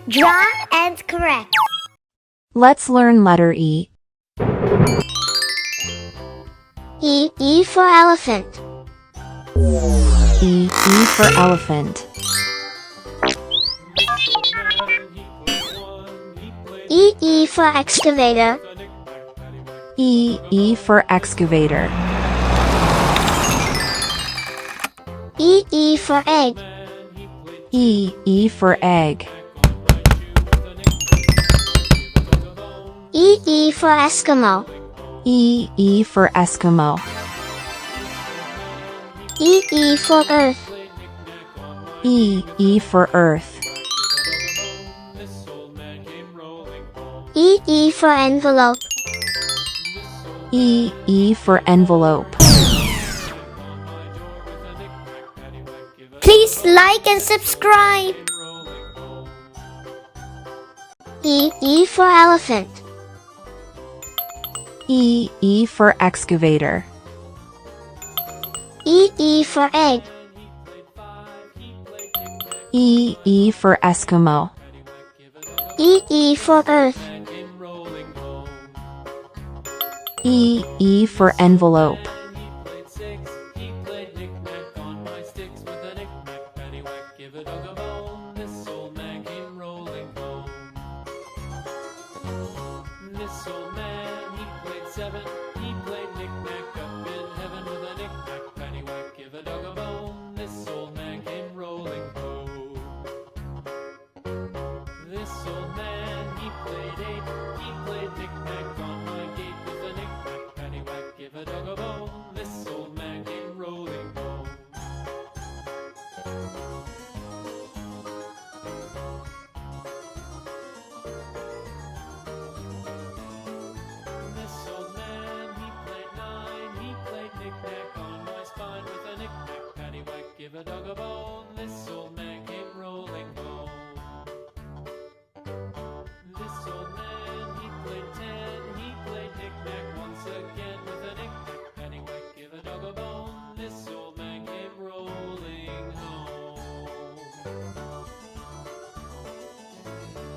Draw and correct. Let's learn letter E. E for elephant. E for elephant. E for excavator. E for excavator. E for egg. E for egg. E for Eskimo. E for Eskimo. E for earth. E for earth. E for envelope. E for envelope. Please like and subscribe. E for elephant. E for excavator. E for egg. E for Eskimo. E for earth. E for envelope. This old man, he played 7. He played knick-knack up in heaven with a knick-knack, paddywhack, give a dog a bone. This old man came rolling home. This old man, he played 8. He played knick-knack on my gate with a knick-knack, paddywhack, give a dog a bone. This old man came rolling home. This old man, he played 9. He played knick-knack on my spine with a knick-knack, paddywhack, give a dog a bone.